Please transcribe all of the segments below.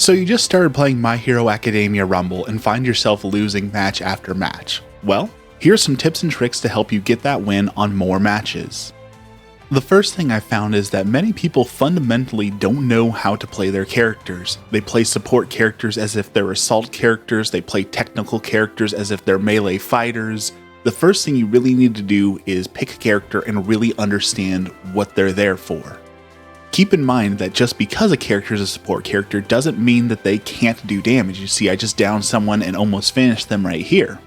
So you just started playing My Hero Academia Rumble and find yourself losing match after match. Well, here's some tips and tricks to help you get that win on more matches. The first thing I found is that many people fundamentally don't know how to play their characters. They play support characters as if they're assault characters, they play technical characters as if they're melee fighters. The first thing you really need to do is pick a character and really understand what they're there for. Keep in mind that just because a character is a support character doesn't mean that they can't do damage. You see, I just downed someone and almost finished them right here.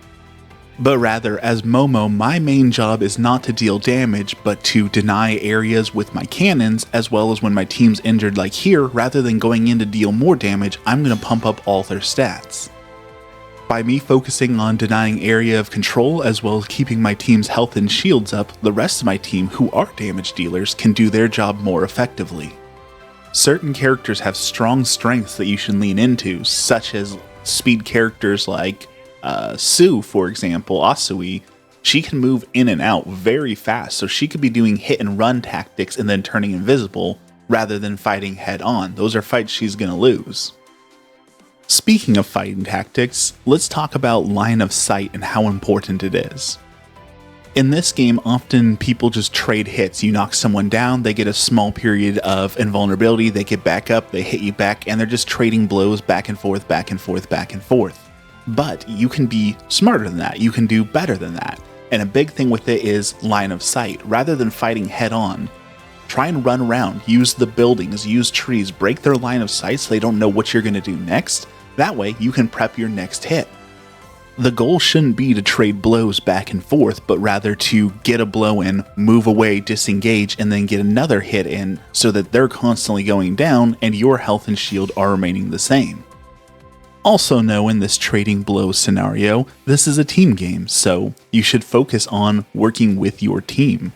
But rather, as Momo, my main job is not to deal damage, but to deny areas with my cannons, as well as when my team's injured like here, rather than going in to deal more damage, I'm going to pump up all their stats. By me focusing on denying area of control as well as keeping my team's health and shields up, the rest of my team, who are damage dealers, can do their job more effectively. Certain characters have strong strengths that you should lean into, such as speed characters like Sue, for example, Asui. She can move in and out very fast, so she could be doing hit and run tactics and then turning invisible, rather than fighting head on. Those are fights she's going to lose. Speaking of fighting tactics, let's talk about line of sight and how important it is. In this game, often people just trade hits. You knock someone down, they get a small period of invulnerability, they get back up, they hit you back, and they're just trading blows back and forth, back and forth, back and forth. But you can be smarter than that, you can do better than that. And a big thing with it is line of sight. Rather than fighting head on, try and run around, use the buildings, use trees, break their line of sight so they don't know what you're going to do next. That way, you can prep your next hit. The goal shouldn't be to trade blows back and forth, but rather to get a blow in, move away, disengage, and then get another hit in so that they're constantly going down and your health and shield are remaining the same. Also know in this trading blows scenario, this is a team game, so you should focus on working with your team.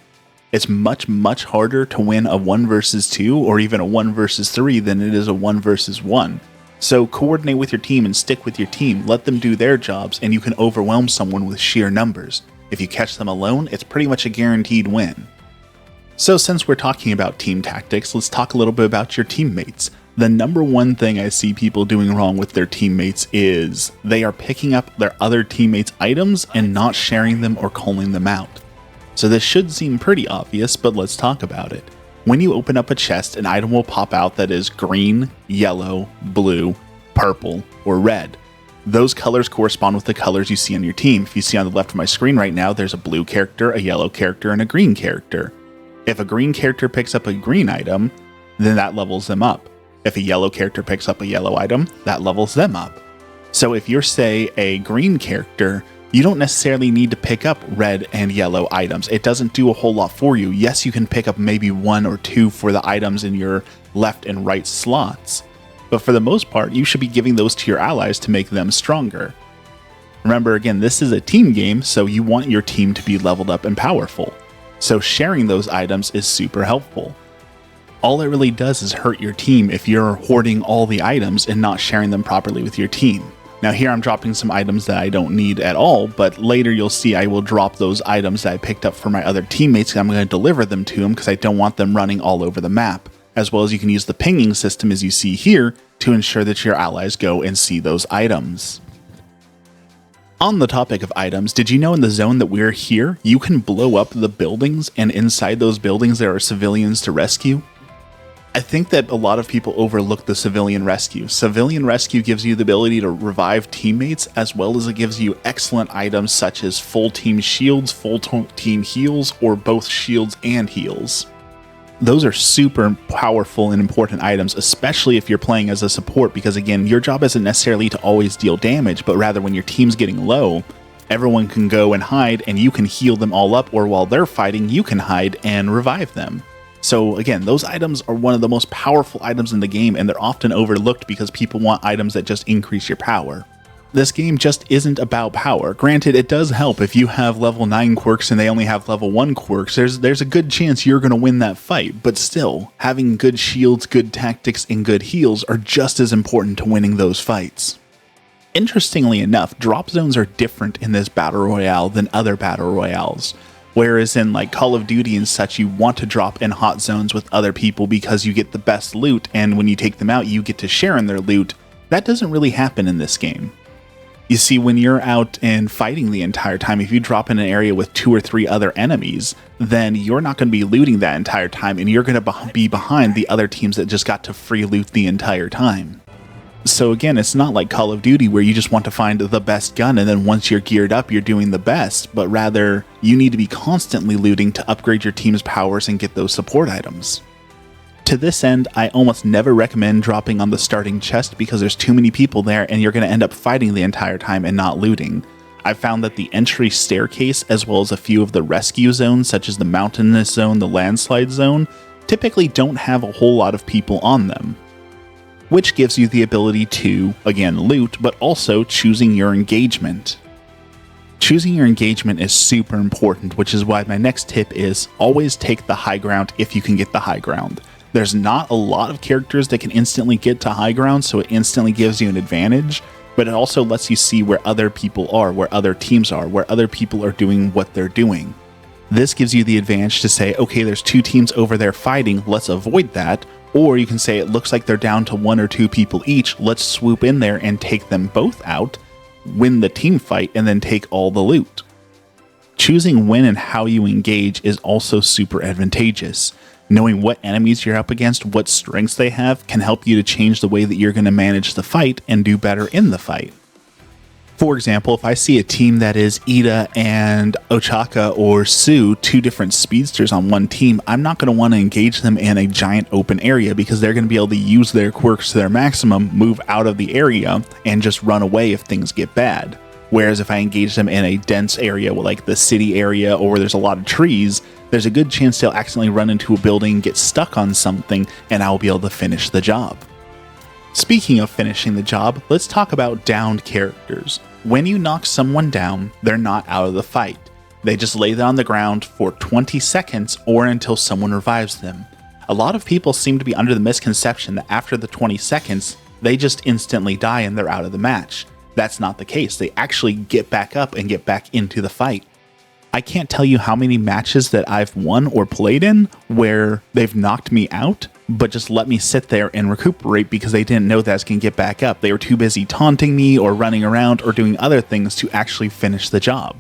It's much harder to win a 1 versus 2 or even a 1 versus 3 than it is a 1 versus 1. So coordinate with your team and stick with your team, let them do their jobs, and you can overwhelm someone with sheer numbers. If you catch them alone, it's pretty much a guaranteed win. So since we're talking about team tactics, let's talk a little bit about your teammates. The number one thing I see people doing wrong with their teammates is they are picking up their other teammates' items and not sharing them or calling them out. So this should seem pretty obvious, but let's talk about it. When you open up a chest, an item will pop out that is green, yellow, blue, purple, or red. Those colors correspond with the colors you see on your team. If you see on the left of my screen right now, there's a blue character, a yellow character, and a green character. If a green character picks up a green item, then that levels them up. If a yellow character picks up a yellow item, that levels them up. So if you're, say, a green character, you don't necessarily need to pick up red and yellow items. It doesn't do a whole lot for you. Yes, you can pick up maybe 1 or 2 for the items in your left and right slots, but for the most part, you should be giving those to your allies to make them stronger. Remember, again, this is a team game, so you want your team to be leveled up and powerful. So sharing those items is super helpful. All it really does is hurt your team if you're hoarding all the items and not sharing them properly with your team. Now here I'm dropping some items that I don't need at all, but later you'll see I will drop those items that I picked up for my other teammates and I'm going to deliver them to them because I don't want them running all over the map. As well as you can use the pinging system as you see here to ensure that your allies go and see those items. On the topic of items, did you know in the zone that we're here, you can blow up the buildings and inside those buildings there are civilians to rescue? I think that a lot of people overlook the civilian rescue. Civilian rescue gives you the ability to revive teammates, as well as it gives you excellent items such as full team shields, full team heals, or both shields and heals. Those are super powerful and important items, especially if you're playing as a support, because again, your job isn't necessarily to always deal damage, but rather when your team's getting low, everyone can go and hide and you can heal them all up, or while they're fighting, you can hide and revive them. So again, those items are one of the most powerful items in the game, and they're often overlooked because people want items that just increase your power. This game just isn't about power. Granted, it does help if you have level 9 quirks and they only have level 1 quirks. There's a good chance you're going to win that fight, but still, having good shields, good tactics, and good heals are just as important to winning those fights. Interestingly enough, drop zones are different in this battle royale than other battle royales. Whereas in like Call of Duty and such, you want to drop in hot zones with other people because you get the best loot, and when you take them out, you get to share in their loot That doesn't really happen in this game. You see, when you're out and fighting the entire time, if you drop in an area with 2 or 3 other enemies, then you're not going to be looting that entire time, and you're going to be behind the other teams that just got to free loot the entire time. So again, it's not like Call of Duty where you just want to find the best gun and then once you're geared up, you're doing the best, but rather you need to be constantly looting to upgrade your team's powers and get those support items. To this end, I almost never recommend dropping on the starting chest because there's too many people there and you're going to end up fighting the entire time and not looting. I've found that the entry staircase, as well as a few of the rescue zones, such as the mountainous zone, the landslide zone, typically don't have a whole lot of people on them, which gives you the ability to, again, loot, but also choosing your engagement. Choosing your engagement is super important, which is why my next tip is always take the high ground if you can get the high ground. There's not a lot of characters that can instantly get to high ground, so it instantly gives you an advantage, but it also lets you see where other people are, where other teams are, where other people are doing what they're doing. This gives you the advantage to say, okay, there's 2 teams over there fighting, let's avoid that, or you can say it looks like they're down to 1 or 2 people each, let's swoop in there and take them both out, win the team fight, and then take all the loot. Choosing when and how you engage is also super advantageous. Knowing what enemies you're up against, what strengths they have, can help you to change the way that you're going to manage the fight and do better in the fight. For example, if I see a team that is Ida and Ochaka or Sue, 2 different speedsters on one team, I'm not going to want to engage them in a giant open area because they're going to be able to use their quirks to their maximum, move out of the area, and just run away if things get bad. Whereas if I engage them in a dense area, like the city area or where there's a lot of trees, there's a good chance they'll accidentally run into a building, get stuck on something, and I'll be able to finish the job. Speaking of finishing the job, let's talk about downed characters. When you knock someone down, they're not out of the fight. They just lay there on the ground for 20 seconds or until someone revives them. A lot of people seem to be under the misconception that after the 20 seconds, they just instantly die and they're out of the match. That's not the case. They actually get back up and get back into the fight. I can't tell you how many matches that I've won or played in where they've knocked me out, but just let me sit there and recuperate because they didn't know that I was going to get back up. They were too busy taunting me or running around or doing other things to actually finish the job.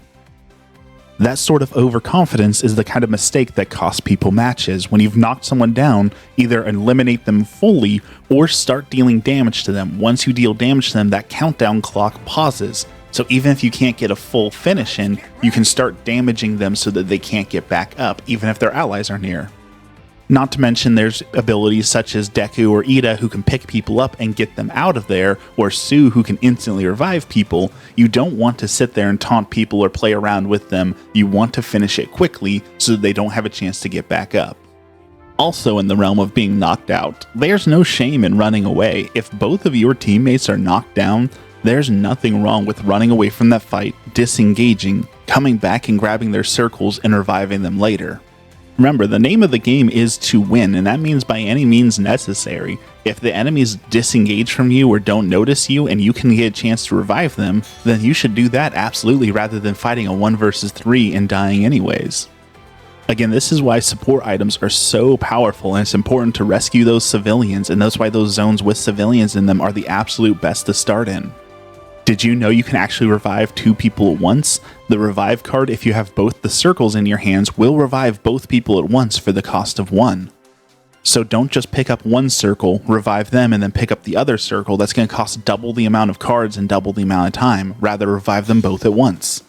That sort of overconfidence is the kind of mistake that costs people matches. When you've knocked someone down, either eliminate them fully or start dealing damage to them. Once you deal damage to them, that countdown clock pauses. So even if you can't get a full finish in, you can start damaging them so that they can't get back up, even if their allies are near. Not to mention there's abilities such as Deku or Ida who can pick people up and get them out of there, or Sue who can instantly revive people. You don't want to sit there and taunt people or play around with them. You want to finish it quickly so that they don't have a chance to get back up. Also in the realm of being knocked out, there's no shame in running away. If both of your teammates are knocked down, there's nothing wrong with running away from that fight, disengaging, coming back and grabbing their circles and reviving them later. Remember, the name of the game is to win, and that means by any means necessary. If the enemies disengage from you or don't notice you and you can get a chance to revive them, then you should do that absolutely rather than fighting a 1 versus 3 and dying anyways. Again, this is why support items are so powerful, and it's important to rescue those civilians, and that's why those zones with civilians in them are the absolute best to start in. Did you know you can actually revive 2 people at once? The revive card, if you have both the circles in your hands, will revive both people at once for the cost of 1. So don't just pick up one circle, revive them, and then pick up the other circle. That's going to cost double the amount of cards and double the amount of time. Rather, revive them both at once.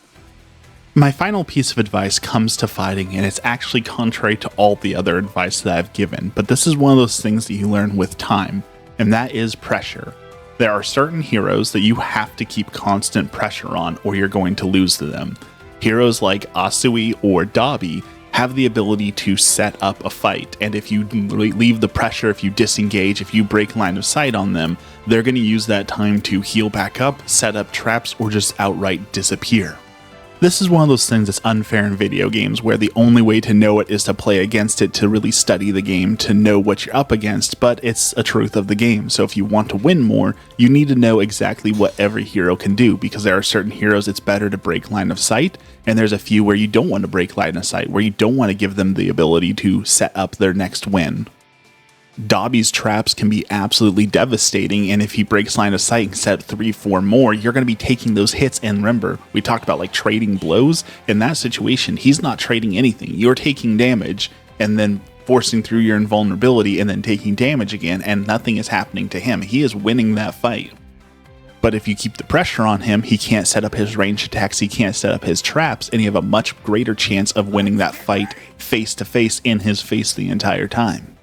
My final piece of advice comes to fighting, and it's actually contrary to all the other advice that I've given, but this is one of those things that you learn with time, and that is pressure. There are certain heroes that you have to keep constant pressure on or you're going to lose to them. Heroes like Asui or Dabi have the ability to set up a fight, and if you leave the pressure, if you disengage, if you break line of sight on them, they're going to use that time to heal back up, set up traps, or just outright disappear. This is one of those things that's unfair in video games, where the only way to know it is to play against it, to really study the game, to know what you're up against, but it's a truth of the game. So if you want to win more, you need to know exactly what every hero can do, because there are certain heroes it's better to break line of sight, and there's a few where you don't want to break line of sight, where you don't want to give them the ability to set up their next win. Dobby's traps can be absolutely devastating, and if he breaks line of sight and set 3-4 more, you're going to be taking those hits. And remember, we talked about like trading blows. In that situation, he's not trading anything. You're taking damage and then forcing through your invulnerability and then taking damage again, and nothing is happening to him. He is winning that fight. But if you keep the pressure on him, he can't set up his range attacks, he can't set up his traps, and you have a much greater chance of winning that fight face to face in his face the entire time.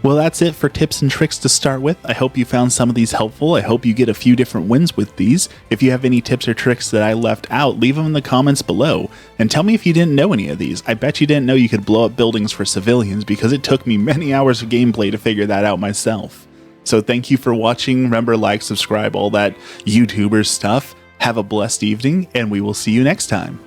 Well, that's it for tips and tricks to start with. I hope you found some of these helpful. I hope you get a few different wins with these. If you have any tips or tricks that I left out, leave them in the comments below. And tell me if you didn't know any of these. I bet you didn't know you could blow up buildings for civilians, because it took me many hours of gameplay to figure that out myself. So thank you for watching. Remember, like, subscribe, all that YouTuber stuff. Have a blessed evening, and we will see you next time.